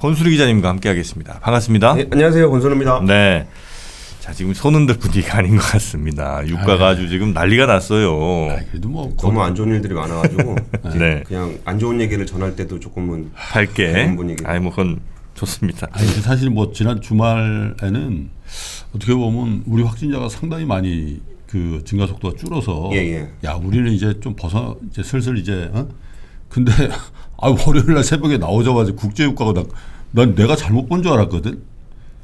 권수리 기자님과 함께하겠습니다. 반갑습니다. 네, 안녕하세요, 권순우입니다. 네. 자, 지금 손흔들 분위기가 아닌 것 같습니다. 유가가 아주 지금 난리가 났어요. 그래도 뭐 너무 안 좋은 일들이 많아가지고 네. 그냥 안 좋은 얘기를 전할 때도 조금은 밝게. 그런 분위기. 아니 뭐 그건 좋습니다. 아니 사실 뭐 지난 주말에는 어떻게 보면 우리 확진자가 상당히 많이 그 증가 속도가 줄어서 야 우리는 이제 좀 이제 슬슬 이제 근데 월요일 날 새벽에 나오자마자 국제 유가가 난 내가 잘못 본 줄 알았거든.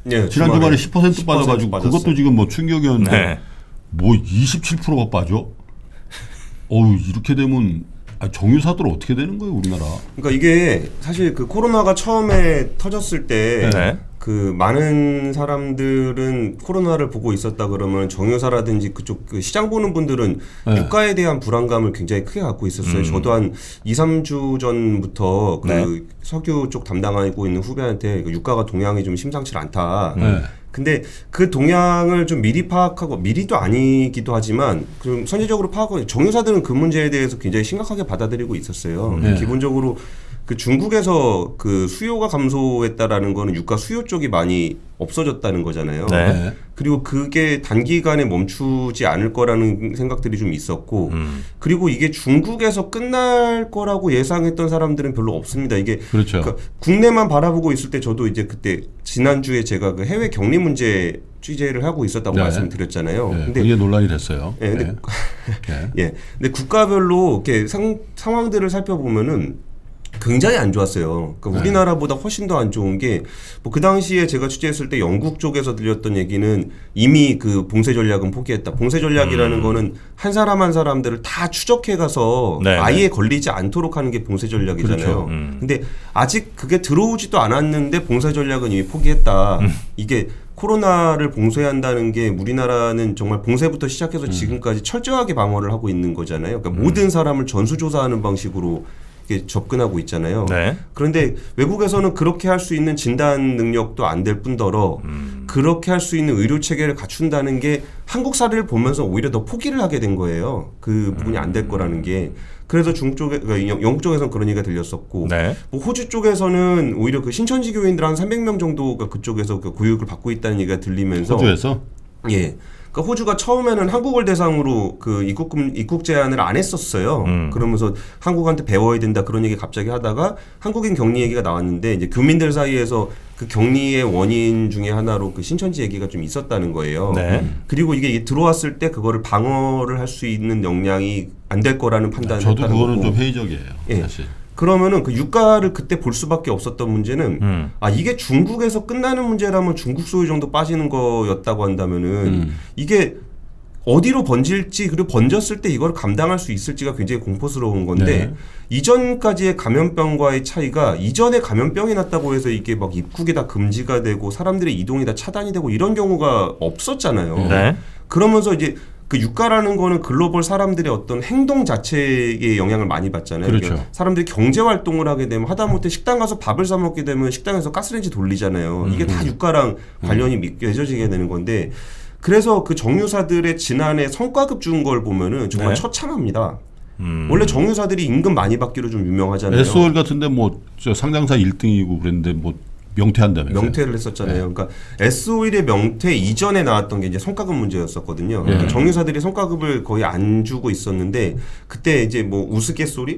네, 지난 주말에 10% 빠져가지고 빠졌어요. 그것도 지금 뭐 충격이었는데 네. 뭐 27%가 빠져? 어우 이렇게 되면 정유사들 어떻게 되는 거예요 우리나라? 그러니까 이게 사실 그 코로나가 처음에 터졌을 때 네. 그 많은 사람들은 코로나를 보고 있었다 그러면 정유사라든지 그쪽 그 시장 보는 분들은 네. 유가에 대한 불안감을 굉장히 크게 갖고 있었어요. 저도 한 2, 3주 전부터 그 네. 석유 쪽 담당하고 있는 후배한테 그 유가가 동향이 좀 심상치 않다. 네. 근데 그 동향을 좀 미리 파악하고 미리도 아니기도 하지만 좀 선제적으로 파악하고 정유사들은 그 문제에 대해서 굉장히 심각하게 받아들이고 있었어요. 기본적으로 그 중국에서 그 수요가 감소했다라는 거는 유가 수요 쪽이 많이 없어졌다는 거잖아요. 네. 그리고 그게 단기간에 멈추지 않을 거라는 생각들이 좀 있었고 그리고 이게 중국에서 끝날 거라고 예상했던 사람들은 별로 없습니다. 이게 그렇죠. 그러니까 국내만 바라보고 있을 때 저도 이제 그때 지난주에 제가 그 해외 격리 문제 취재를 하고 있었다고 네. 말씀드렸잖아요. 네. 근데 그게 논란이 됐어요. 예, 근데, 네. 예, 근데 국가별로 이렇게 상황들을 살펴보면은 굉장히 안 좋았어요. 그러니까 우리나라보다 훨씬 더 안 좋은 게 뭐 그 당시에 제가 취재했을 때 영국 쪽에서 들렸던 얘기는 이미 그 봉쇄 전략은 포기했다. 봉쇄 전략이라는 거는 한 사람 한 사람들을 다 추적해 가서 네, 아예 네. 걸리지 않도록 하는 게 봉쇄 전략이잖아요. 그렇죠. 근데 아직 그게 들어오지도 않았는데 봉쇄 전략은 이미 포기했다. 이게 코로나를 봉쇄한다는 게 우리나라는 정말 봉쇄부터 시작해서 지금까지 철저하게 방어를 하고 있는 거잖아요. 그러니까 모든 사람을 전수조사하는 방식으로 이렇게 접근하고 있잖아요. 네. 그런데 외국에서는 그렇게 할 수 있는 진단 능력도 안 될 뿐더러 그렇게 할 수 있는 의료 체계를 갖춘다는 게 한국 사례를 보면서 오히려 더 포기를 하게 된 거예요. 그 부분이 안 될 거라는 게. 그래서 그러니까 영국 쪽에서는 그런 얘기가 들렸었고 네. 뭐 호주 쪽에서는 오히려 그 신천지 교인들 한 300명 정도가 그쪽에서 그 교육을 받고 있다는 얘기가 들리면서 호주에서 예. 그러니까 호주가 처음에는 한국을 대상으로 그 입국 제한을 안 했었어요. 그러면서 한국한테 배워야 된다 그런 얘기 갑자기 하다가 한국인 격리 얘기가 나왔는데 이제 교민들 사이에서 그 격리의 원인 중에 하나로 그 신천지 얘기가 좀 있었다는 거예요. 네. 그리고 이게 들어왔을 때 그거를 방어를 할 수 있는 역량이 안 될 거라는 판단을 저도 했다는 그거는 거고. 좀 회의적이에요. 예. 사실. 그러면은 그 유가를 그때 볼 수밖에 없었던 문제는 이게 중국에서 끝나는 문제라면 중국 소유 정도 빠지는 거였다고 한다면은 이게 어디로 번질지 그리고 번졌을 때 이걸 감당할 수 있을지가 굉장히 공포스러운 건데 네. 이전까지의 감염병과의 차이가 이전에 감염병이 났다고 해서 이게 막 입국이 다 금지가 되고 사람들의 이동이 다 차단이 되고 이런 경우가 없었잖아요. 네. 그러면서 이제 그 유가라는 거는 글로벌 사람들의 어떤 행동 자체에 영향을 많이 받잖아요. 그렇죠. 그러니까 사람들이 경제 활동을 하게 되면 하다못해 식당 가서 밥을 사 먹게 되면 식당에서 가스레인지 돌리잖아요. 이게 다 유가랑 관련이 맺어지게 되는 건데 그래서 그 정유사들의 지난해 성과급 준 걸 보면은 정말 네. 처참합니다. 원래 정유사들이 임금 많이 받기로 좀 유명하잖아요. SOL 같은데 뭐 저 상장사 1등이고 그랬는데 뭐 명퇴한다면서요? 명퇴를 했었잖아요. 그러니까 S-오일의 명퇴 이전에 나왔던 게 이제 성과급 문제였었거든요. 그러니까 정유사들이 성과급을 거의 안 주고 있었는데 그때 이제 뭐 우스갯소리,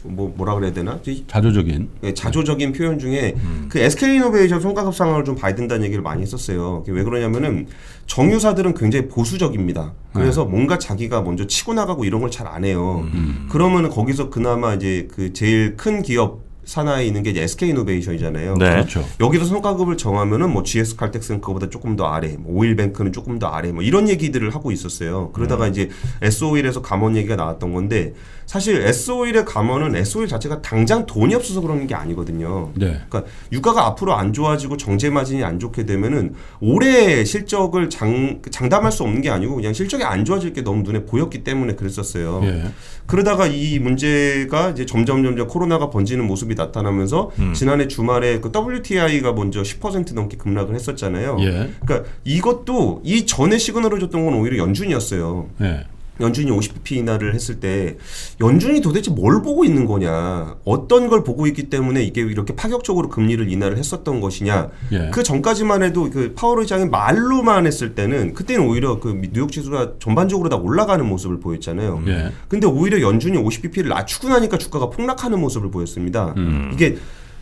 뭐라 그래야 되나? 자조적인. 네, 자조적인 표현 중에 그 SK이노베이션 성과급 상황을 좀 봐야 된다는 얘기를 많이 했었어요. 왜 그러냐면은 정유사들은 굉장히 보수적입니다. 그래서 뭔가 자기가 먼저 치고 나가고 이런 걸 잘 안 해요. 그러면은 거기서 그나마 이제 그 제일 큰 기업 산하에 있는 게 이제 SK이노베이션이잖아요. 네. 그렇죠. 여기서 성과급을 정하면은 뭐 GS 칼텍스는 그거보다 조금 더 아래, 뭐 오일뱅크는 조금 더 아래, 뭐 이런 얘기들을 하고 있었어요. 그러다가 이제 S-오일에서 감원 얘기가 나왔던 건데 사실 S-오일의 감원은 S-오일 자체가 당장 돈이 없어서 그러는 게 아니거든요. 네. 그러니까 유가가 앞으로 안 좋아지고 정제 마진이 안 좋게 되면은 올해 실적을 장담할 수 없는 게 아니고 그냥 실적이 안 좋아질 게 너무 눈에 보였기 때문에 그랬었어요. 예. 그러다가 이 문제가 이제 점점 코로나가 번지는 모습이 나타나면서 지난해 주말에 그 WTI가 먼저 10% 넘게 급락을 했었잖아요. 예. 그러니까 이것도 이 전에 시그널을 줬던 건 오히려 연준이었어요. 예. 연준이 50bp 인하를 했을 때 연준이 도대체 뭘 보고 있는 거냐, 어떤 걸 보고 있기 때문에 이게 이렇게 파격적으로 금리를 인하를 했었던 것이냐. 예. 그 전까지만 해도 그 파월 의장이 말로만 했을 때는 그때는 오히려 그 뉴욕 지수가 전반적으로 다 올라가는 모습을 보였잖아요. 예. 근데 오히려 연준이 50bp를 낮추고 나니까 주가가 폭락하는 모습을 보였습니다. 이게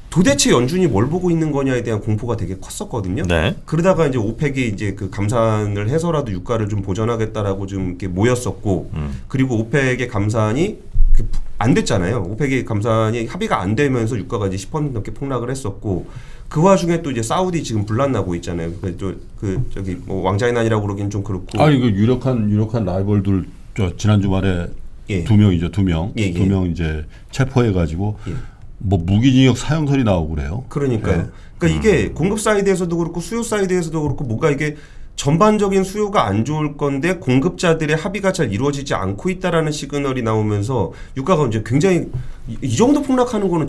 도대체 연준이 뭘 보고 있는 거냐에 대한 공포가 되게 컸었거든요. 네. 그러다가 이제 오펙이 이제 그 감산을 해서라도 유가를 좀 보전하겠다라고 좀 이렇게 모였었고, 그리고 오펙의 감산이 안 됐잖아요. 오펙의 감산이 합의가 안 되면서 유가가 이제 10% 넘게 폭락을 했었고, 그 와중에 또 이제 사우디 지금 분란 나고 있잖아요. 그 저기 뭐 왕자의 난이라고 그러긴 좀 그렇고. 아 이거 유력한 라이벌들 저 지난 주말에 예. 두 명이죠, 두 명. 예, 예. 두 명 이제 체포해가지고 예. 뭐 무기징역 사형설이 나오고 그래요. 그러니까요. 네. 그러니까 이게 공급 사이드에서도 그렇고 수요 사이드에서도 그렇고 뭔가 이게 전반적인 수요가 안 좋을 건데 공급자들의 합의가 잘 이루어지지 않고 있다라는 시그널이 나오면서 유가가 이제 굉장히 이 정도 폭락하는 거는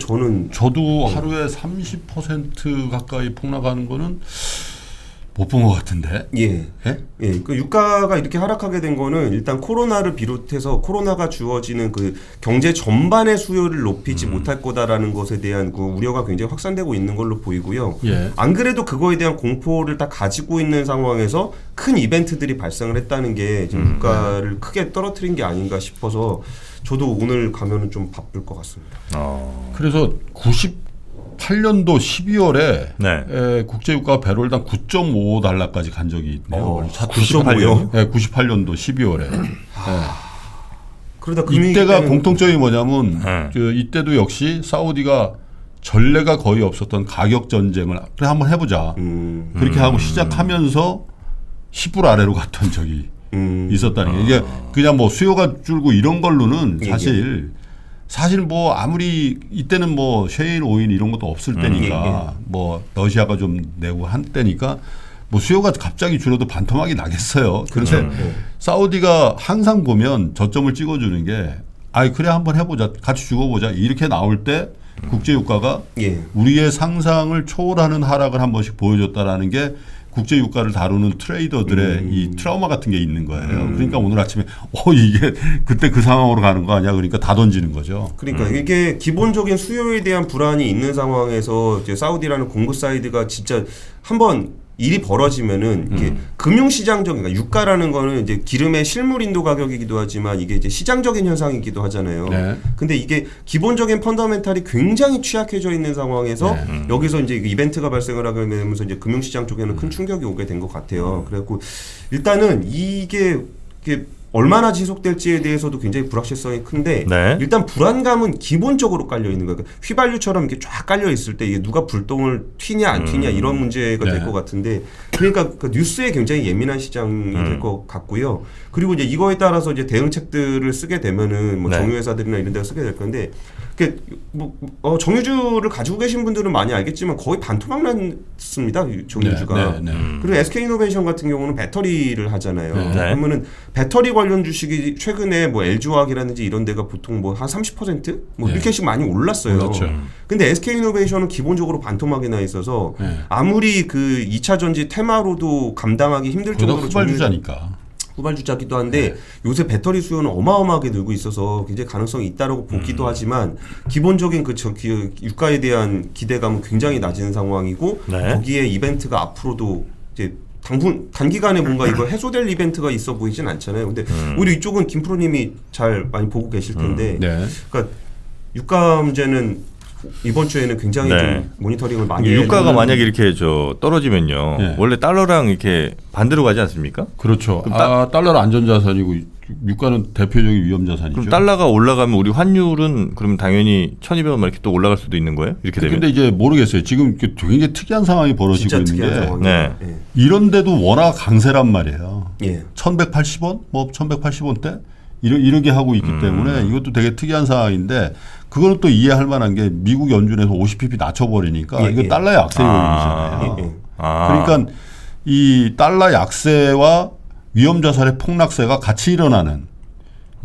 저도 하루에 30% 가까이 폭락하는 거는 못 본 것 같은데. 예. 예? 예. 그 유가가 이렇게 하락하게 된 거는 일단 코로나를 비롯해서 코로나가 주어지는 그 경제 전반의 수요를 높이지 못할 거다라는 것에 대한 그 우려가 굉장히 확산되고 있는 걸로 보이고요. 예. 안 그래도 그거에 대한 공포를 다 가지고 있는 상황에서 큰 이벤트들이 발생을 했다는 게 지금 유가를 크게 떨어뜨린 게 아닌가 싶어서 저도 오늘 가면은 좀 바쁠 것 같습니다. 그래서 98년도 12월에 네. 국제유가 배럴당 9.5달러까지 간 적이 있네요. 98년? 네, 98년도 12월에. 그러다 금융위기 이때가 때는 공통점이 뭐냐면 네. 이때도 역시 사우디가 전례가 거의 없었던 가격 전쟁을 그래 한번 해보자. 그렇게 하고 시작하면서 10불 아래로 갔던 적이 있었다는 게 이게 그냥 뭐 수요가 줄고 이런 걸로는 사실 뭐 아무리 이때는 뭐 셰일 오일 이런 것도 없을 때니까 뭐 러시아가 좀 내고 한 때니까 뭐 수요가 갑자기 줄어도 반토막이 나겠어요. 그런데 사우디가 항상 보면 저점을 찍어주는 게 아이 그래 한번 해보자 같이 죽어보자 이렇게 나올 때 국제유가가 우리의 상상을 초월하는 하락을 한 번씩 보여줬다라는 게 국제유가를 다루는 트레이더들의 이 트라우마 같은 게 있는 거예요. 그러니까 오늘 아침에 이게 그때 그 상황으로 가는 거 아니야? 그러니까 다 던지는 거죠. 그러니까 이게 기본적인 수요에 대한 불안이 있는 상황에서 이제 사우디라는 공급 사이드가 진짜 한번 일이 벌어지면은 이게 금융시장적인 그러니까 유가라는 거는 이제 기름의 실물 인도 가격이기도 하지만 이게 이제 시장적인 현상이기도 하잖아요. 네. 근데 이게 기본적인 펀더멘탈이 굉장히 취약해져 있는 상황에서 여기서 이제 이벤트가 발생을 하게 되면서 이제 금융시장 쪽에는 큰 충격이 오게 된 것 같아요. 그래갖고 일단은 이게 얼마나 지속될지에 대해서도 굉장히 불확실성이 큰데 네. 일단 불안감은 기본적으로 깔려 있는 거예요. 그러니까 휘발유처럼 이렇게 쫙 깔려 있을 때 이게 누가 불똥을 튀냐 안 튀냐 이런 문제가 될 것 같은데 그러니까 그 뉴스에 굉장히 예민한 시장이 될 것 같고요. 그리고 이제 이거에 따라서 이제 대응책들을 쓰게 되면은 뭐 정유회사들이나 이런 데가 쓰게 될 건데 정유주를 가지고 계신 분들은 많이 알겠지만 거의 반토막 났습니다. 정유주가. 그리고 SK이노베이션 같은 경우는 배터리를 하잖아요. 그러면은 배터리 관련 주식이 최근에 뭐 LG화학이라든지 이런 데가 보통 뭐 한 30% 뭐 이렇게씩 많이 올랐어요. 그렇죠. 근데 SK이노베이션은 기본적으로 반토막이 나 있어서 아무리 그 2차 전지 테마로도 감당하기 힘들 정도로 후발주자니까. 후발주자기도 한데 요새 배터리 수요는 어마어마하게 늘고 있어서 굉장히 가능성이 있다라고 보기도 하지만 기본적인 그 유가에 대한 기대감은 굉장히 낮은 상황이고 거기에 이벤트가 앞으로도 이제 단기간에 뭔가 이거 해소될 이벤트가 있어 보이진 않잖아요. 근데 오히려 이쪽은 김프로님이 잘 많이 보고 계실 텐데 그러니까 유가 문제는 이번 주에는 굉장히 좀 모니터링을 많이 해야 유가가 만약에 이렇게 떨어지면요. 원래 달러랑 이렇게 반대로 가지 않습니까? 그렇죠. 달러는 안전자산이고 유가는 대표적인 위험자산이죠. 그럼 달러가 올라가면 우리 환율은 그러면 당연히 1,200원 이렇게 또 올라갈 수도 있는 거예요? 이렇게 되면? 근데 이제 모르겠어요. 지금 굉장히 특이한 상황이 벌어지고 있는 게 이런데도 워낙 강세란 말이에요. 1,180원? 뭐 1,180원대? 이러게 하고 있기 때문에 이것도 되게 특이한 상황인데 그거는 또 이해할 만한 게 미국 연준에서 50pp 낮춰버리니까 이거 달러의 약세 요인이잖아요. 그러니까 이 달러 약세와 위험자산의 폭락세가 같이 일어나는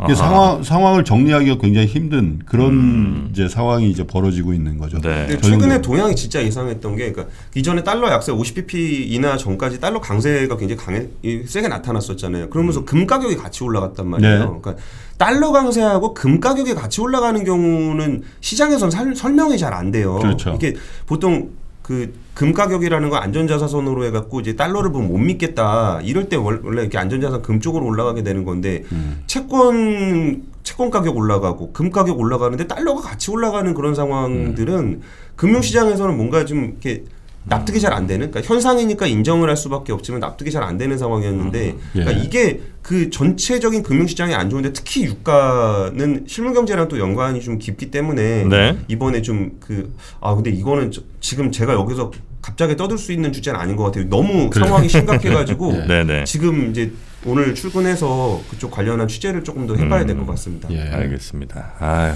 이게 상황을 정리하기가 굉장히 힘든 그런 이제 상황이 이제 벌어지고 있는 거죠. 네. 근데 최근에 동향이 진짜 이상했던 게, 그러니까 이전에 달러 약세 50bp 이나 전까지 달러 강세가 굉장히 세게 나타났었잖아요. 그러면서 금 가격이 같이 올라갔단 말이에요. 네. 그러니까 달러 강세하고 금 가격이 같이 올라가는 경우는 시장에서는 설명이 잘 안 돼요. 그렇죠. 이게 보통 그 금 가격이라는 거 안전자산으로 해갖고 이제 달러를 보면 못 믿겠다. 이럴 때 원래 이렇게 안전자산 금 쪽으로 올라가게 되는 건데 채권 가격 올라가고 금 가격 올라가는데 달러가 같이 올라가는 그런 상황들은 금융시장에서는 뭔가 좀 이렇게 납득이 잘 안 되는, 그러니까 현상이니까 인정을 할 수밖에 없지만 납득이 잘 안 되는 상황이었는데, 그러니까 이게 그 전체적인 금융시장이 안 좋은데 특히 유가는 실물경제랑 또 연관이 좀 깊기 때문에 네. 이번에 좀 근데 이거는 지금 제가 여기서 갑자기 떠들 수 있는 주제는 아닌 것 같아요. 너무 상황이 심각해가지고 네. 지금 이제 오늘 출근해서 그쪽 관련한 취재를 조금 더 해봐야 될 것 같습니다. 예. 알겠습니다. 아유.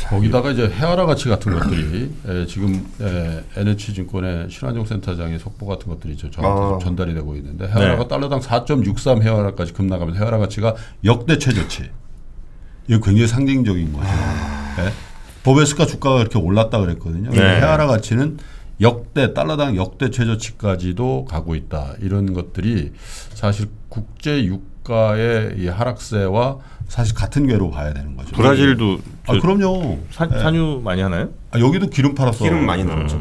거기다가 이제 헤아라 가치 같은 것들이 지금 NH증권의 신한종 센터장의 속보 같은 것들이 저한테 전달이 되고 있는데 헤아라가 달러당 4.63 헤아라까지 급락하면서 헤아라 가치가 역대 최저치. 이거 굉장히 상징적인 거죠. 네. 버베스카 주가가 이렇게 올랐다 그랬거든요. 네. 헤아라 가치는 달러당 역대 최저치까지도 가고 있다. 이런 것들이 사실 국제 유가의 이 하락세와 사실 같은 궤로 봐야 되는 거죠. 브라질도 그럼요. 산유 많이 하나요? 여기도 기름 팔았어. 기름 많이 나오죠.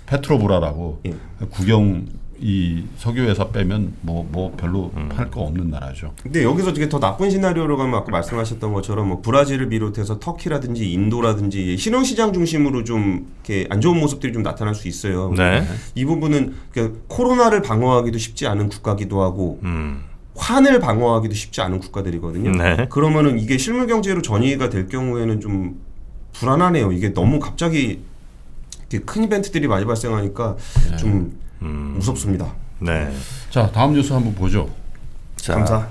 페트로브라라고 예. 국영 이 석유 회사 빼면 뭐 별로 팔 거 없는 나라죠. 근데 여기서 이게 더 나쁜 시나리오로 가면 아까 말씀하셨던 것처럼 뭐 브라질을 비롯해서 터키라든지 인도라든지 신흥시장 중심으로 좀 이렇게 안 좋은 모습들이 좀 나타날 수 있어요. 네. 이 부분은 코로나를 방어하기도 쉽지 않은 국가기도 하고 환을 방어하기도 쉽지 않은 국가들이거든요. 네. 그러면은 이게 실물 경제로 전이가 될 경우에는 좀 불안하네요. 이게 너무 갑자기 이렇게 큰 이벤트들이 많이 발생하니까 좀 무섭습니다. 네. 자, 다음 뉴스 한번 보죠. 자, 감사.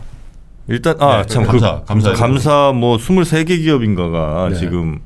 일단 감사 뭐 23개 기업인가가 지금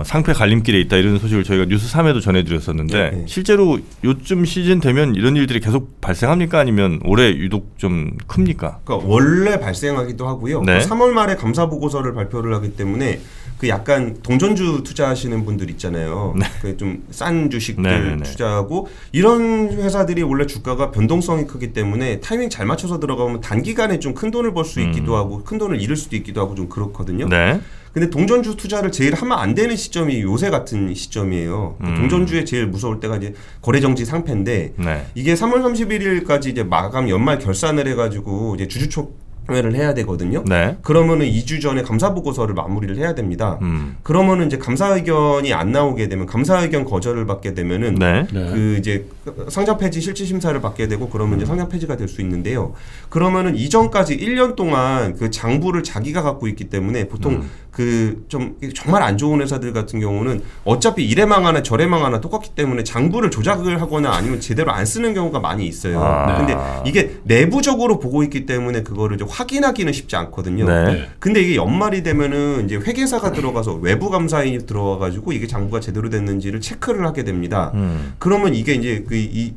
상패 갈림길에 있다 이런 소식을 저희가 뉴스 3에도 전해드렸었는데 실제로 요즘 시즌 되면 이런 일들이 계속 발생합니까? 아니면 올해 유독 좀 큽니까? 그러니까 원래 발생하기도 하고요. 네. 3월 말에 감사 보고서를 발표를 하기 때문에 그 약간 동전주 투자하시는 분들 있잖아요. 그 좀 싼 주식들 투자하고 이런 회사들이 원래 주가가 변동성이 크기 때문에 타이밍 잘 맞춰서 들어가면 단기간에 좀 큰 돈을 벌 수 있기도 하고 큰 돈을 잃을 수도 있기도 하고 좀 그렇거든요. 네. 근데 동전주 투자를 제일 하면 안 되는 시점이 요새 같은 시점이에요. 동전주에 제일 무서울 때가 이제 거래정지 상패인데 이게 3월 31일까지 이제 마감 연말 결산을 해가지고 이제 주주총회를 해야 되거든요. 그러면은 2주 전에 감사 보고서를 마무리를 해야 됩니다. 그러면은 이제 감사 의견이 안 나오게 되면 감사 의견 거절을 받게 되면은 그 이제 상장 폐지 실질 심사를 받게 되고 그러면 이제 상장 폐지가 될 수 있는데요. 그러면은 이전까지 1년 동안 그 장부를 자기가 갖고 있기 때문에 보통 그 좀 정말 안 좋은 회사들 같은 경우는 어차피 이래 망하나 저래 망하나 똑같기 때문에 장부를 조작을 하거나 아니면 제대로 안 쓰는 경우가 많이 있어요. 근데 이게 내부적으로 보고 있기 때문에 그거를 이제 확인하기는 쉽지 않거든요. 근데 이게 연말이 되면은 이제 회계사가 들어가서 외부 감사인이 들어와가지고 이게 장부가 제대로 됐는지를 체크를 하게 됩니다. 그러면 이게 이제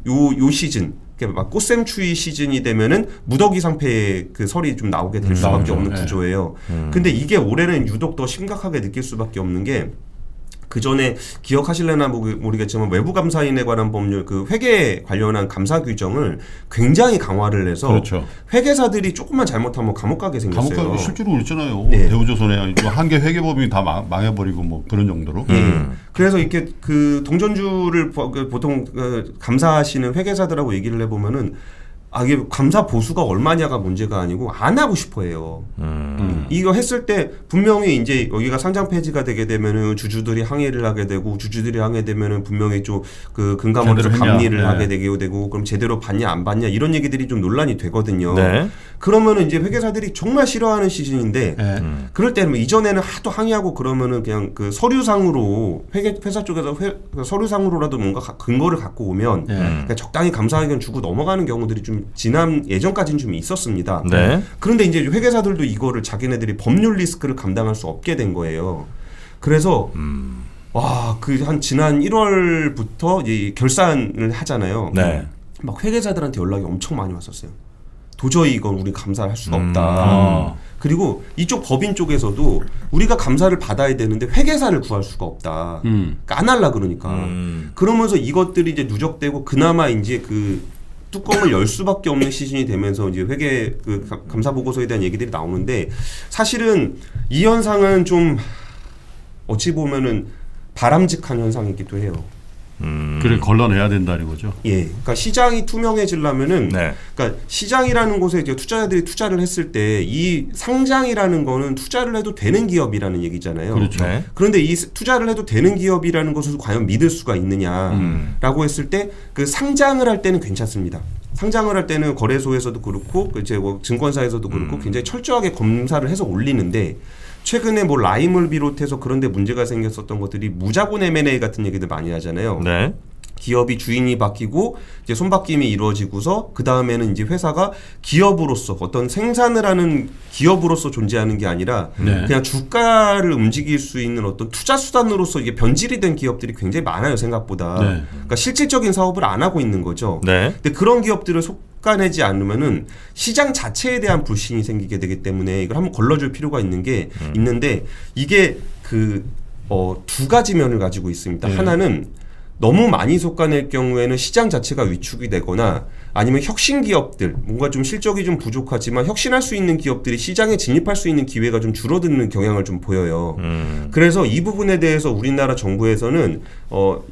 요 시즌 막 꽃샘추위 시즌이 되면은 무더기 상패의 그 설이 좀 나오게 될 수밖에 없는 구조예요. 근데 이게 올해는 유독 더 심각하게 느낄 수밖에 없는 게 그 전에 기억하실래나 모르겠지만 외부 감사인에 관한 법률 그 회계 관련한 감사 규정을 굉장히 강화를 해서 회계사들이 조금만 잘못하면 감옥 가게 생겼어요. 감옥 가기 실제로 그랬잖아요. 대우조선에 한개 회계법인이 다 망해버리고 뭐 그런 정도로. 그래서 이렇게 그 동전주를 보통 감사하시는 회계사들하고 얘기를 해보면은 이게 감사 보수가 얼마냐가 문제가 아니고 안 하고 싶어해요. 이거 했을 때 분명히 이제 여기가 상장 폐지가 되게 되면은 주주들이 항의를 하게 되고 주주들이 항의되면은 분명히 좀 그 금감원에서 감리를 하게 되고 그럼 제대로 받냐 안 받냐 이런 얘기들이 좀 논란이 되거든요. 그러면은 이제 회계사들이 정말 싫어하는 시즌인데 그럴 때는 이전에는 하도 항의하고 그러면은 그냥 그 서류상으로 회사 쪽에서 서류상으로라도 뭔가 근거를 갖고 오면 그냥 적당히 감사 의견 주고 넘어가는 경우들이 좀 예전까지는 좀 있었습니다. 그런데 이제 회계사들도 이거를 자기네들이 법률 리스크를 감당할 수 없게 된 거예요. 그래서 그 한 지난 1월부터 이제 결산을 하잖아요. 막 회계사들한테 연락이 엄청 많이 왔었어요. 도저히 이건 우리 감사를 할 수가 없다. 그리고 이쪽 법인 쪽에서도 우리가 감사를 받아야 되는데 회계사를 구할 수가 없다. 그러니까 안 할라 그러니까. 그러면서 이것들이 이제 누적되고 그나마 이제 그 뚜껑을 열 수밖에 없는 시즌이 되면서 이제 회계 그 감사 보고서에 대한 얘기들이 나오는데 사실은 이 현상은 좀 어찌 보면은 바람직한 현상이기도 해요. 그래 걸러내야 된다는 거죠. 예, 그러니까 시장이 투명해지려면은, 네. 그러니까 시장이라는 곳에 이제 투자자들이 투자를 했을 때 이 상장이라는 거는 투자를 해도 되는 기업이라는 얘기잖아요. 그렇죠. 네. 그런데 이 투자를 해도 되는 기업이라는 것을 과연 믿을 수가 있느냐라고 했을 때 그 상장을 할 때는 괜찮습니다. 상장을 할 때는 거래소에서도 그렇고 이제 뭐 증권사에서도 그렇고 굉장히 철저하게 검사를 해서 올리는데. 최근에 뭐 라임을 비롯해서 그런데 문제가 생겼었던 것들이 무자본 M&A 같은 얘기들 많이 하잖아요. 네. 기업이 주인이 바뀌고 이제 손바뀜이 이루어지고서 그 다음에는 이제 회사가 기업으로서 어떤 생산을 하는 기업으로서 존재하는 게 아니라 그냥 주가를 움직일 수 있는 어떤 투자 수단으로서 이게 변질이 된 기업들이 굉장히 많아요 생각보다. 그러니까 실질적인 사업을 안 하고 있는 거죠. 네. 근데 그런 기업들을 속아내지 않으면은 시장 자체에 대한 불신이 생기게 되기 때문에 이걸 한번 걸러줄 필요가 있는 게 있는데 이게 그 두 가지 면을 가지고 있습니다. 하나는 너무 많이 솎아낼 경우에는 시장 자체가 위축이 되거나 아니면 혁신 기업들 뭔가 좀 실적이 좀 부족하지만 혁신할 수 있는 기업들이 시장에 진입할 수 있는 기회가 좀 줄어드는 경향을 좀 보여요. 그래서 이 부분에 대해서 우리나라 정부에서는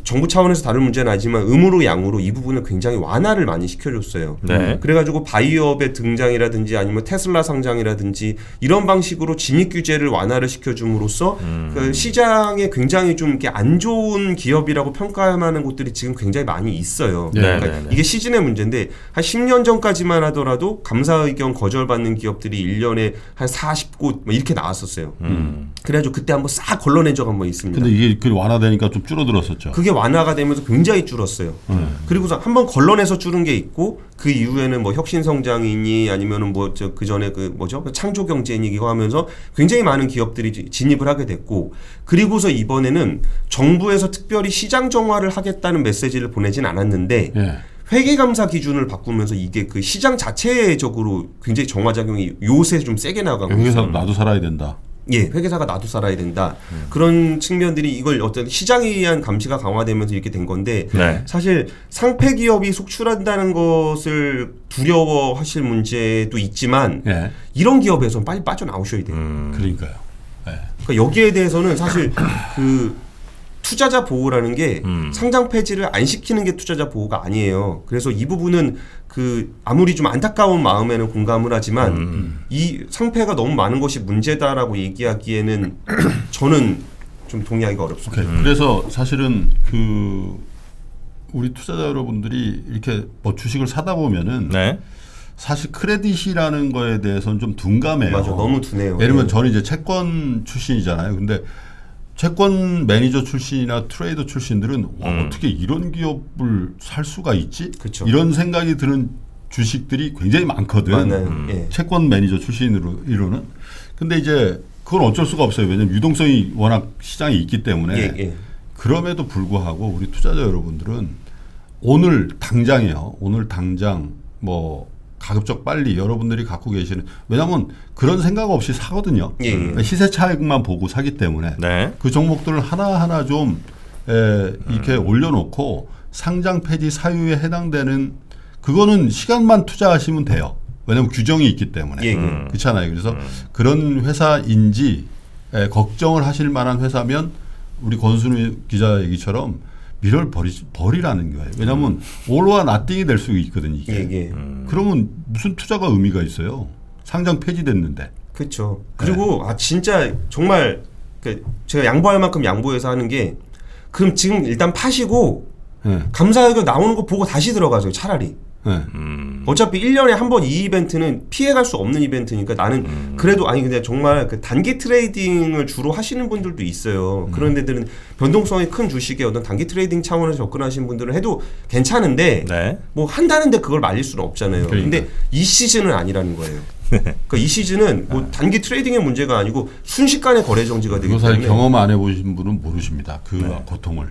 정부 차원에서 다룰 문제는 아니지만 음으로 양으로 이 부분을 굉장히 완화를 많이 시켜줬어요. 네. 그래가지고 바이오업의 등장이라든지 아니면 테슬라 상장이라든지 이런 방식으로 진입 규제를 완화를 시켜줌으로써 그 시장에 굉장히 좀 이렇게 안 좋은 기업이라고 평가하는 곳들이 지금 굉장히 많이 있어요. 네. 그러니까 네. 이게 시즌의 문제인데 한 10년 전까지만 하더라도 감사 의견 거절받는 기업들이 1년에 한 40곳 뭐 이렇게 나왔었어요. 그래가지고 그때 한번 싹 걸러낸 적 한번 있습니다. 근데 이게 그 완화되니까 좀 줄어들었었죠. 그게 완화가 되면서 굉장히 줄었어요. 그리고서 한번 걸러내서 줄은 게 있고 그 이후에는 뭐 혁신 성장이니 아니면은 뭐 그 전에 그 뭐죠 창조 경제니 이거 하면서 굉장히 많은 기업들이 진입을 하게 됐고 그리고서 이번에는 정부에서 특별히 시장 정화를 하겠다는 메시지를 보내진 않았는데. 회계감사 기준을 바꾸면서 이게 그 시장 자체적으로 굉장히 정화작용이 요새 좀 세게 나가고 있어요. 회계사도 나도 살아야 된다. 예, 회계사가 나도 살아야 된다. 그런 측면들이 이걸 어떤 시장에 의한 감시가 강화되면서 이렇게 된 건데 네. 사실 상폐 기업이 속출한다는 것을 두려워하실 문제도 있지만 이런 기업에서는 빨리 빠져나오셔야 돼요. 그러니까요. 그러니까 여기에 대해서는 사실 그 투자자 보호라는 게 상장 폐지를 안 시키는 게 투자자 보호가 아니에요. 그래서 이 부분은 그 아무리 좀 안타까운 마음에는 공감을 하지만 이 상폐가 너무 많은 것이 문제다라고 얘기하기에는 저는 좀 동의하기가 어렵습니다. 그래서 사실은 그 우리 투자자 여러분들이 이렇게 뭐 주식을 사다 보면은 사실 크레딧이라는 거에 대해서는 좀 둔감해요. 맞아, 너무 둔해요. 예를 들면 저는 이제 채권 출신이잖아요. 근데 채권 매니저 출신이나 트레이더 출신들은 와, 어떻게 이런 기업을 살 수가 있지? 그쵸. 이런 생각이 드는 주식들이 굉장히 많거든. 채권 매니저 출신으로는. 근데 이제 그건 어쩔 수가 없어요. 왜냐하면 유동성이 워낙 시장에 있기 때문에. 그럼에도 불구하고 우리 투자자 여러분들은 오늘 당장이에요. 오늘 당장 뭐 가급적 빨리 여러분들이 갖고 계시는 왜냐하면 그런 생각 없이 사거든요. 시세 차익만 보고 사기 때문에 그 종목들을 하나하나 좀 이렇게 올려놓고 상장 폐지 사유에 해당되는 그거는 시간만 투자하시면 돼요. 왜냐하면 규정이 있기 때문에 그렇잖아요. 그래서 그런 회사인지 걱정을 하실 만한 회사면 우리 권순우 기자 얘기처럼 미래를 버리라는 거예요. 왜냐하면 올와 나띵이 될 수 있거든요. 이게. 그러면 무슨 투자가 의미가 있어요. 상장 폐지됐는데. 그렇죠. 그리고 진짜 정말 제가 양보할 만큼 양보해서 하는 게 그럼 지금 일단 파시고 감사의견 나오는 거 보고 다시 들어가세요. 차라리. 어차피 1년에 한 번 이 이벤트는 피해갈 수 없는 이벤트니까 나는 그래도 아니 근데 정말 그 단기 트레이딩을 주로 하시는 분들도 있어요. 그런 데들은 변동성이 큰 주식에 어떤 단기 트레이딩 차원에서 접근하시는 분들은 해도 괜찮은데 뭐 한다는데 그걸 말릴 수는 없잖아요. 근데 이 시즌은 아니라는 거예요. 그러니까 이 시즌은 뭐 단기 트레이딩의 문제가 아니고 순식간에 거래 정지가 되기 때문에 사실 경험 안 해보신 분은 모르십니다. 그 고통을.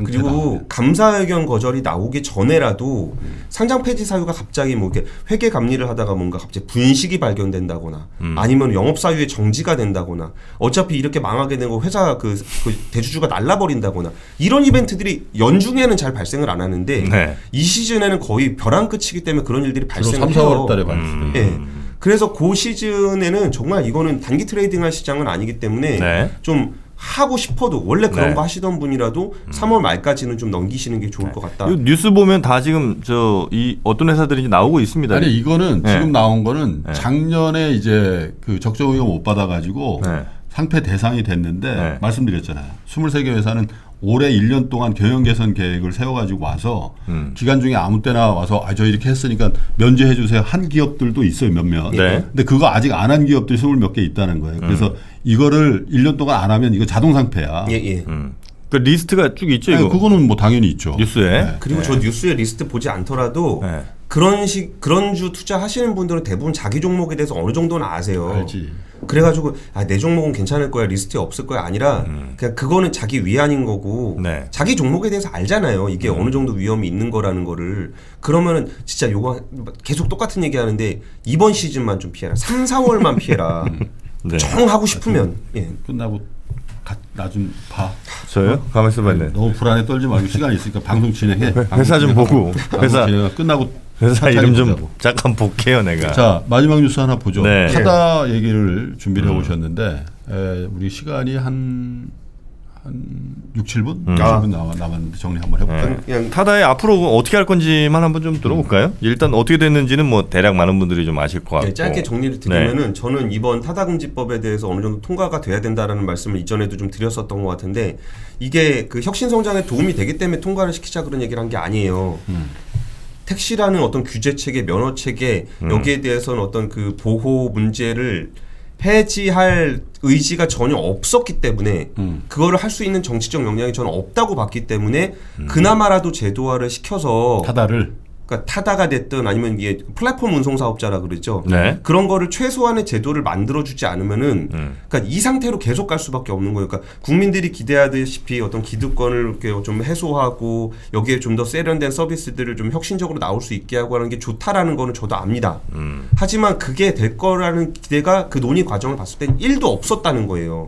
그리고 감사의견 거절이 나오기 전에라도 상장 폐지 사유가 갑자기 뭐 이렇게 회계 감리를 하다가 뭔가 갑자기 분식이 발견된다거나 아니면 영업 사유에 정지가 된다거나 어차피 이렇게 망하게 된 거 회사 그 대주주가 날라버린다거나 이런 이벤트들이 연중에는 잘 발생을 안 하는데 네. 이 시즌에는 거의 벼랑 끝이기 때문에 그런 일들이 발생을 3, 해요. 4월 달에 발생해요. 예. 그래서 그 시즌에는 정말 이거는 단기 트레이딩할 시장은 아니기 때문에 네. 좀 하고 싶어도 원래 그런 네. 거 하시던 분이라도 3월 말까지는 좀 넘기시는 게 좋을 것 같다. 이 뉴스 보면 다 지금 이 어떤 회사들이 나오고 있습니다. 아니 이거는 네. 지금 나온 거는 네. 작년에 이제 그 적정 의견 못 받아가지고 네. 상폐 대상이 됐는데 네. 말씀드렸잖아요. 23개 회사는 올해 1년 동안 경영 개선 계획을 세워가지고 와서 기간 중에 아무 때나 와서 저 이렇게 했으니까 면제해 주세요 한 기업들도 있어요 몇몇. 네. 근데 그거 아직 안 한 기업들이 20몇 개 있다는 거예요. 그래서 이거를 1년 동안 안 하면 이거 자동 상폐야. 예. 그 리스트가 쭉 있죠. 아니, 이거 그거는 뭐 당연히 있죠. 뉴스에. 네. 그리고 저 뉴스에 리스트 보지 않더라도 네. 그런 주 투자하시는 분들은 대부분 자기 종목에 대해서 어느 정도는 아세요. 알지. 그래가지고 내 종목은 괜찮을 거야 리스트에 없을 거야 아니라 그냥 그거는 자기 위안인 거고 네. 자기 종목에 대해서 알잖아요. 이게 어느 정도 위험이 있는 거라는 거를. 그러면은 진짜 요거 계속 똑같은 얘기하는데 이번 시즌만 좀 피해라. 3, 4월만 피해라. 네. 정 하고 싶으면. 예. 끝나고 나 좀 봐. 저요? 가만 있어봐요. 너무 불안해 떨지 말고 시간 있으니까 방송 진행해. 회사 좀 보고 회사 끝나고 회사 이름 좀 보자고. 잠깐 볼게요, 내가. 자 마지막 뉴스 하나 보죠. 네. 타다 얘기를 준비를 해오셨는데 우리 시간이 한 6, 7분? 7분 남았는데 정리 한번 해볼까요? 그냥 타다의 앞으로 어떻게 할 건지만 한번 좀 들어볼까요? 일단 어떻게 됐는지는 뭐 대략 많은 분들이 좀 아실 것 같고. 짧게 정리를 드리면은 저는 이번 타다금지법에 대해서 어느 정도 통과가 돼야 된다라는 말씀을 이전에도 좀 드렸었던 것 같은데 이게 그 혁신 성장에 도움이 되기 때문에 통과를 시키자 그런 얘기를 한 게 아니에요. 택시라는 어떤 규제 체계, 면허 체계 여기에 대해서는 어떤 그 보호 문제를 폐지할 의지가 전혀 없었기 때문에 그거를 할 수 있는 정치적 역량이 저는 없다고 봤기 때문에 그나마라도 제도화를 시켜서 타다를 그러니까 타다가 됐든 아니면 이게 플랫폼 운송 사업자라 그러죠. 네. 그런 거를 최소한의 제도를 만들어주지 않으면은, 그러니까 이 상태로 계속 갈 수밖에 없는 거예요. 그러니까 국민들이 기대하듯이 어떤 기득권을 이렇게 좀 해소하고 여기에 좀 더 세련된 서비스들을 좀 혁신적으로 나올 수 있게 하고 하는 게 좋다라는 거는 저도 압니다. 하지만 그게 될 거라는 기대가 그 논의 과정을 봤을 땐 1도 없었다는 거예요.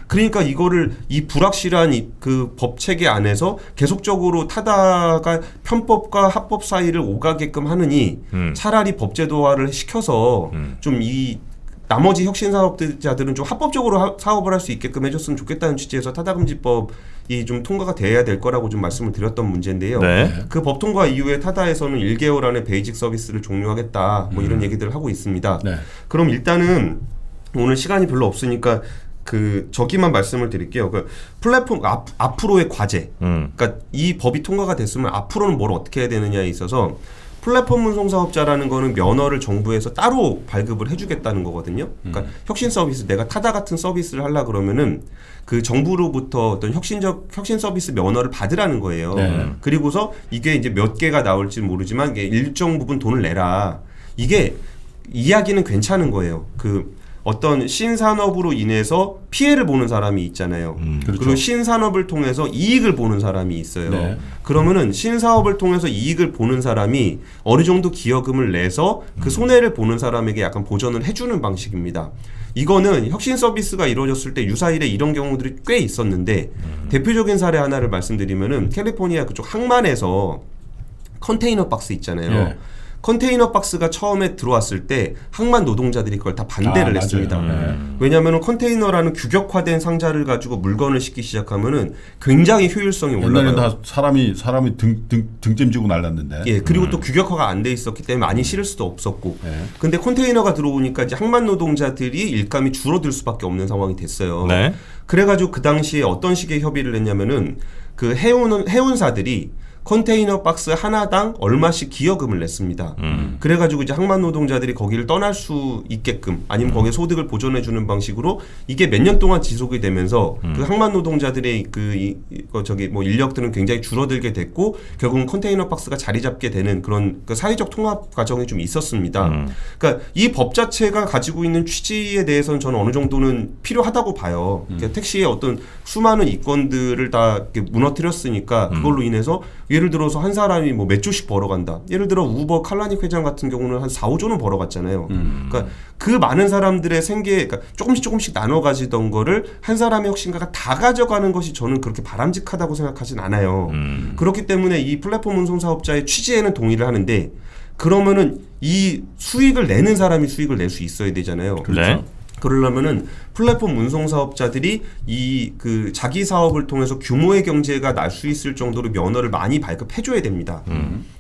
그러니까 이거를 이 불확실한 그 법 체계 안에서 계속적으로 타다가 편법과 합법 사이를 오가게끔 하느니 차라리 법제도화를 시켜서 좀 이 나머지 혁신 사업자들은 좀 합법적으로 사업을 할 수 있게끔 해줬으면 좋겠다는 취지에서 타다금지법이 좀 통과가 돼야 될 거라고 좀 말씀을 드렸던 문제인데요. 네. 그 법 통과 이후에 타다에서는 1개월 안에 베이직 서비스를 종료하겠다 뭐 이런 얘기들을 하고 있습니다. 네. 그럼 일단은 오늘 시간이 별로 없으니까 저기만 말씀을 드릴게요. 그 플랫폼 앞으로의 과제. 그러니까 이 법이 통과가 됐으면 앞으로는 뭘 어떻게 해야 되느냐에 있어서 플랫폼 운송 사업자라는 거는 면허를 정부에서 따로 발급을 해주겠다는 거거든요. 그러니까 혁신 서비스, 내가 타다 같은 서비스를 하려 그러면은 그 정부로부터 어떤 혁신 서비스 면허를 받으라는 거예요. 네. 그리고서 이게 이제 몇 개가 나올지는 모르지만 이게 일정 부분 돈을 내라. 이게 이야기는 괜찮은 거예요. 어떤 신산업으로 인해서 피해를 보는 사람이 있잖아요. 그렇죠. 그리고 신산업을 통해서 이익을 보는 사람이 있어요. 네. 그러면은 신사업을 통해서 이익을 보는 사람이 어느 정도 기여금을 내서 그 손해를 보는 사람에게 약간 보전을 해주는 방식입니다. 이거는 혁신 서비스가 이루어졌을 때 유사일에 이런 경우들이 꽤 있었는데 대표적인 사례 하나를 말씀드리면은 캘리포니아 그쪽 항만에서 컨테이너 박스 있잖아요. 예. 컨테이너 박스가 처음에 들어왔을 때 항만 노동자들이 그걸 다 반대를 했습니다. 왜냐하면 컨테이너라는 규격화된 상자를 가지고 물건을 싣기 시작하면은 굉장히 효율성이 올라가요. 옛날에는 다 사람이 등짐지고 날랐는데. 예, 그리고 또 규격화가 안 돼 있었기 때문에 많이 실을 수도 없었고. 네. 근데 컨테이너가 들어오니까 이제 항만 노동자들이 일감이 줄어들 수밖에 없는 상황이 됐어요. 네. 그래가지고 그 당시에 어떤 식의 협의를 했냐면은 그 해운사들이 컨테이너 박스 하나당 얼마씩 기여금을 냈습니다. 그래가지고 이제 항만 노동자들이 거기를 떠날 수 있게끔 아니면 거기에 소득을 보존해 주는 방식으로 이게 몇 년 동안 지속이 되면서 그 항만 노동자들의 뭐 인력들은 굉장히 줄어들게 됐고 결국은 컨테이너 박스가 자리 잡게 되는 그런 그 사회적 통합 과정이 좀 있었습니다. 그러니까 이 법 자체가 가지고 있는 취지에 대해서는 저는 어느 정도는 필요하다고 봐요. 그러니까 택시의 어떤 수많은 이권들을 다 이렇게 무너뜨렸으니까 그걸로 인해서 예를 들어서 한 사람이 뭐 몇 조씩 벌어간다. 예를 들어 우버 칼라닉 회장 같은 경우는 한 4, 5조는 벌어갔잖아요. 그러니까 그 많은 사람들의 그러니까 조금씩 나눠 가지던 거를 한 사람의 혁신가가 다 가져가는 것이 저는 그렇게 바람직하다고 생각하진 않아요. 그렇기 때문에 이 플랫폼 운송 사업자의 취지에는 동의를 하는데 그러면은 이 수익을 내는 사람이 수익을 낼 수 있어야 되잖아요. 그렇죠. 네. 그러려면은 플랫폼 운송 사업자들이 이 그 자기 사업을 통해서 규모의 경제가 날 수 있을 정도로 면허를 많이 발급해줘야 됩니다.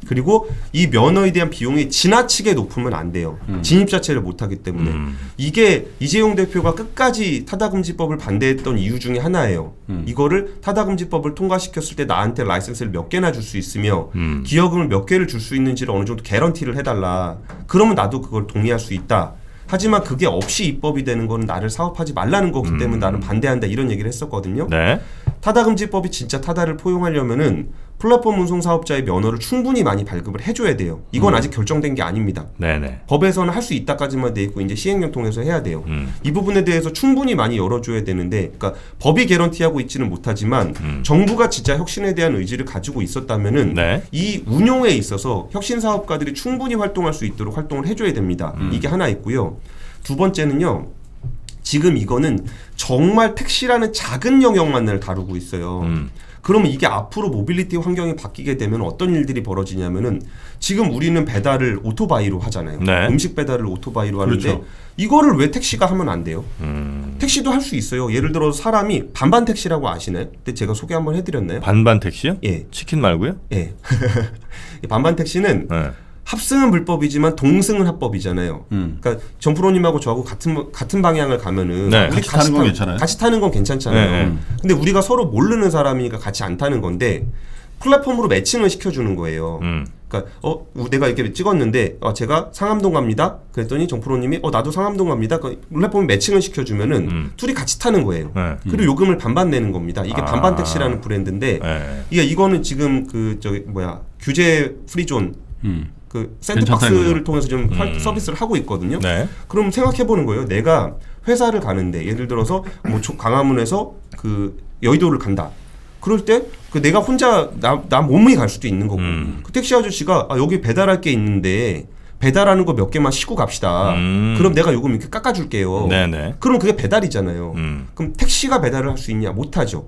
그리고 이 면허에 대한 비용이 지나치게 높으면 안 돼요. 진입 자체를 못하기 때문에 이게 이재용 대표가 끝까지 타다금지법을 반대했던 이유 중에 하나예요. 이거를 타다금지법을 통과시켰을 때 나한테 라이센스를 몇 개나 줄 수 있으며 기여금을 몇 개를 줄 수 있는지를 어느 정도 개런티를 해달라. 그러면 나도 그걸 동의할 수 있다. 하지만 그게 없이 입법이 되는 거는 나를 사업하지 말라는 거기 때문에 나는 반대한다 이런 얘기를 했었거든요. 네. 타다금지법이 진짜 타다를 포용하려면은 플랫폼 운송 사업자의 면허를 충분히 많이 발급을 해줘야 돼요. 이건 아직 결정된 게 아닙니다. 네네. 법에서는 할 수 있다까지만 돼 있고 이제 시행령 통해서 해야 돼요. 이 부분에 대해서 충분히 많이 열어줘야 되는데, 그러니까 법이 개런티하고 있지는 못하지만 정부가 진짜 혁신에 대한 의지를 가지고 있었다면은 네. 이 운용에 있어서 혁신 사업가들이 충분히 활동할 수 있도록 활동을 해줘야 됩니다. 이게 하나 있고요. 두 번째는요. 지금 이거는 정말 택시라는 작은 영역만을 다루고 있어요. 그러면 이게 앞으로 모빌리티 환경이 바뀌게 되면 어떤 일들이 벌어지냐면은 지금 우리는 배달을 오토바이로 하잖아요. 네. 음식 배달을 오토바이로 하는데 그렇죠. 이거를 왜 택시가 하면 안 돼요? 택시도 할 수 있어요. 예를 들어 사람이 반반 택시라고 아시나요? 그때 제가 소개 한번 해드렸나요? 반반 택시요? 예. 치킨 말고요? 예. 반반 택시는 네. 합승은 불법이지만 동승은 합법이잖아요. 그러니까 정프로님하고 저하고 같은 방향을 가면은 네. 우리 같이 타는 건 괜찮아요. 같이 타는 건 괜찮잖아요. 네. 근데 우리가 서로 모르는 사람이니까 같이 안 타는 건데 플랫폼으로 매칭을 시켜주는 거예요. 그러니까 내가 이렇게 찍었는데 제가 상암동 갑니다. 그랬더니 정프로님이 나도 상암동 갑니다. 그 플랫폼에 매칭을 시켜주면은 둘이 같이 타는 거예요. 네. 그리고 요금을 반반 내는 겁니다. 이게 반반 택시라는 브랜드인데 네. 이거는 지금 규제 프리존 그 샌드박스를 통해서 좀 서비스를 하고 있거든요. 네. 그럼 생각해 보는 거예요. 내가 회사를 가는데 예를 들어서 뭐 강화문에서 그 여의도를 간다. 그럴 때 그 내가 혼자 나 몸이 갈 수도 있는 거고 그 택시 아저씨가 여기 배달할 게 있는데 배달하는 거 몇 개만 쉬고 갑시다. 그럼 내가 요금 이렇게 깎아줄게요. 네네. 그럼 그게 배달이잖아요. 그럼 택시가 배달을 할 수 있냐? 못하죠.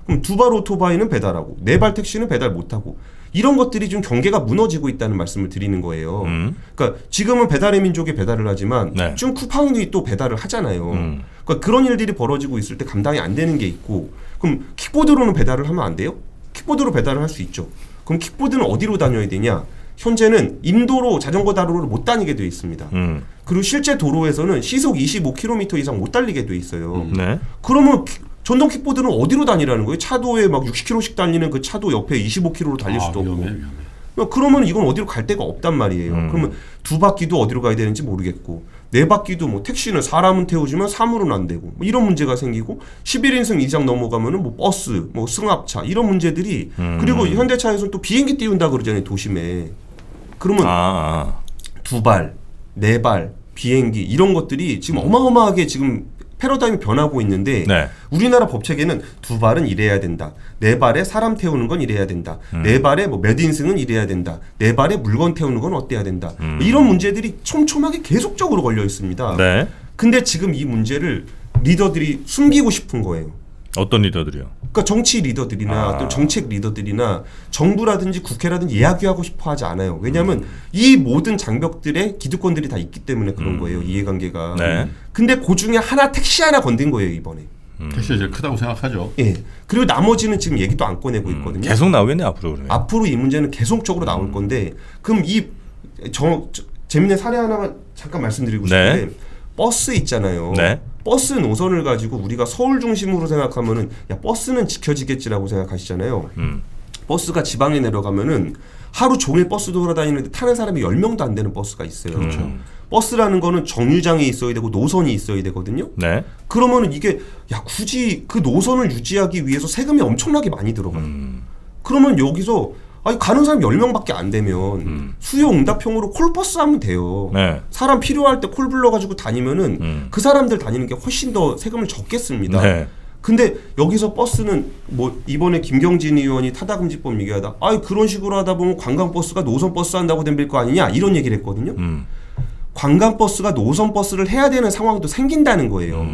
그럼 두발 오토바이는 배달하고 네발 택시는 배달 못하고 이런 것들이 좀 경계가 무너지고 있다는 말씀을 드리는 거예요. 그러니까 지금은 배달의 민족이 배달을 하지만 네. 좀 쿠팡이 또 배달을 하잖아요. 그러니까 그런 일들이 벌어지고 있을 때 감당이 안 되는 게 있고 그럼 킥보드로는 배달을 하면 안 돼요? 킥보드로 배달을 할 수 있죠. 그럼 킥보드는 어디로 다녀야 되냐? 현재는 임도로 자전거 다로를 못 다니게 되어 있습니다. 그리고 실제 도로에서는 시속 25km 이상 못 달리게 되어 있어요. 네. 그러면 전동 킥보드는 어디로 다니라는 거예요? 차도에 막 60km씩 달리는 그 차도 옆에 25km로 달릴 수도 없고. 위험해. 그러면 이건 어디로 갈 데가 없단 말이에요. 그러면 두 바퀴도 어디로 가야 되는지 모르겠고 네 바퀴도 뭐 택시는 사람은 태우지만 사물은 안 되고 뭐 이런 문제가 생기고 11인승 이상 넘어가면은 뭐 버스, 뭐 승합차 이런 문제들이 그리고 현대차에서는 또 비행기 띄운다 그러잖아요 도심에. 그러면 두 발, 네 발 비행기 이런 것들이 지금 어마어마하게 지금 패러다임이 변하고 있는데 네. 우리나라 법체계는 두 발은 이래야 된다. 네 발에 사람 태우는 건 이래야 된다. 네 발에 뭐 몇 인승은 이래야 된다. 네 발에 물건 태우는 건 어때야 된다. 이런 문제들이 촘촘하게 계속적으로 걸려 있습니다. 네. 근데 지금 이 문제를 리더들이 숨기고 싶은 거예요. 어떤 리더들이요? 그러니까 정치 리더들이나 어떤 정책 리더들이나 정부라든지 국회라든지 이야기하고 싶어 하지 않아요. 왜냐하면 이 모든 장벽들의 기득권들이 다 있기 때문에 그런 거예요. 이해관계가. 네. 근데 그 중에 택시 하나 건든 거예요 이번에. 택시가 제일 크다고 생각하죠. 예. 그리고 나머지는 지금 얘기도 안 꺼내고 있거든요. 계속 나오겠네 앞으로 그러면. 앞으로 이 문제는 계속적으로 나올 건데 그럼 재밌는 사례 하나만 잠깐 말씀드리고 싶은데 버스 있잖아요. 네. 버스 노선을 가지고 우리가 서울 중심으로 생각하면은 버스는 지켜지겠지라고 생각하시잖아요. 버스가 지방에 내려가면은 하루 종일 버스 돌아다니는데 타는 사람이 10명도 안 되는 버스가 있어요. 그렇죠. 버스라는 거는 정류장이 있어야 되고 노선이 있어야 되거든요. 네. 그러면은 이게 굳이 그 노선을 유지하기 위해서 세금이 엄청나게 많이 들어가요. 그러면 여기서 가는 사람 10명밖에 안 되면 수요 응답형으로 콜버스 하면 돼요. 네. 사람 필요할 때 콜 불러가지고 다니면은 그 사람들 다니는 게 훨씬 더 세금을 적게 씁니다. 네. 근데 여기서 버스는 뭐 이번에 김경진 의원이 타다금지법 얘기하다 그런 식으로 하다 보면 관광버스가 노선버스 한다고 덤빌 거 아니냐 이런 얘기를 했거든요. 관광버스가 노선버스를 해야 되는 상황도 생긴다는 거예요.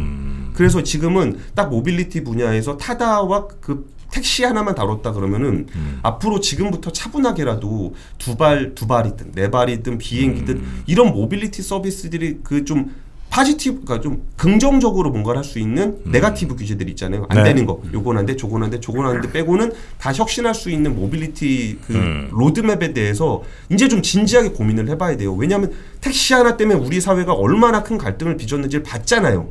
그래서 지금은 딱 모빌리티 분야에서 타다와 그 택시 하나만 다뤘다 그러면은 앞으로 지금부터 차분하게라도 두 발이든 네 발이든 비행기든 이런 모빌리티 서비스들이 그 좀 파지티브, 그러니까 좀 긍정적으로 뭔가를 할 수 있는 네거티브 규제들 있잖아요. 안 네. 되는 거, 요건 안 돼, 저건 안 돼, 저건 안 돼 빼고는 다 혁신할 수 있는 모빌리티 그 로드맵에 대해서 이제 좀 진지하게 고민을 해봐야 돼요. 왜냐하면 택시 하나 때문에 우리 사회가 얼마나 큰 갈등을 빚었는지를 봤잖아요.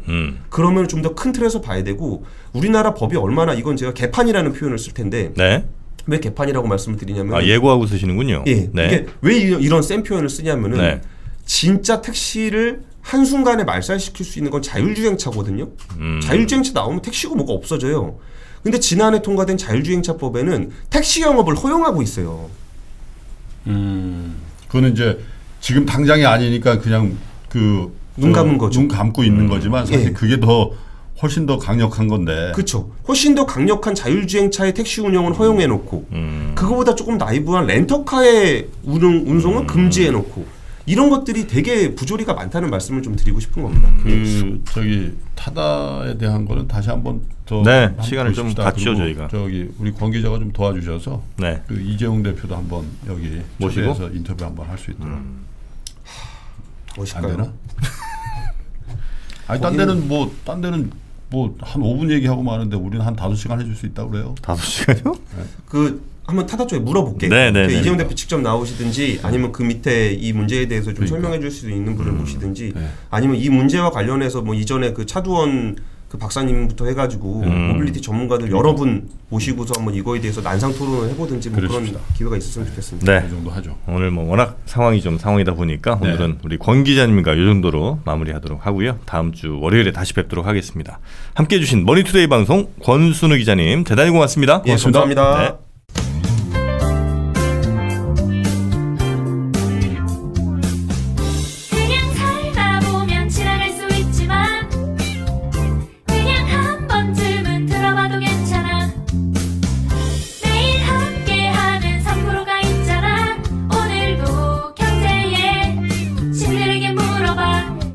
그러면 좀 더 큰 틀에서 봐야 되고 우리나라 법이 얼마나 이건 제가 개판이라는 표현을 쓸 텐데 네. 왜 개판이라고 말씀을 드리냐면 예고하고 쓰시는군요. 예, 네. 이게 왜 이런 센 표현을 쓰냐면은 네. 진짜 택시를 한순간에 말살시킬 수 있는 건 자율주행차거든요. 자율주행차 나오면 택시고 뭐가 없어져요. 근데 지난해 통과된 자율주행차법에는 택시 영업을 허용하고 있어요. 그거는 이제 지금 당장이 아니니까 그냥 그 눈 감은 거죠. 눈 감고 있는 거지만 사실 예. 그게 더 훨씬 더 강력한 건데. 그렇죠. 훨씬 더 강력한 자율주행차의 택시 운영은 허용해놓고 그거보다 조금 나이브한 렌터카의 운송은 금지해놓고 이런 것들이 되게 부조리가 많다는 말씀을 좀 드리고 싶은 겁니다. 저기 타다에 대한 거는 다시 한번 더 네, 시간을 좀 갖죠 저희가. 저기 우리 권 기자가 좀 도와주셔서 네. 그 이재용 대표도 한번 여기 모시고? 초대해서 인터뷰 한번 할 수 있도록. 멋있까요? 안 되나? 아니 딴 데는 뭐 한 5분 얘기하고 마는데 우리는 한 5시간 해줄 수 있다고 그래요. 5시간이요? 그 한번 타다 쪽에 물어볼게. 네. 이재용 대표 직접 나오시든지 아니면 그 밑에 이 문제에 대해서 좀 설명해 줄 수 있는 분을 모시든지 아니면 이 문제와 관련해서 뭐 이전에 그 차두원 그 박사님부터 해가지고 모빌리티 전문가들 여러 분 모시고서 한번 이거에 대해서 난상 토론을 해보든지 뭐 그런 기회가 있었으면 좋겠습니다. 네. 이 정도 하죠. 오늘 뭐 워낙 상황이다 보니까 네. 오늘은 우리 권 기자님과 이 정도로 마무리하도록 하고요. 다음 주 월요일에 다시 뵙도록 하겠습니다. 함께해 주신 머니투데이 방송 권순우 기자님 대단히 고맙습니다. 예, 감사합니다. 네.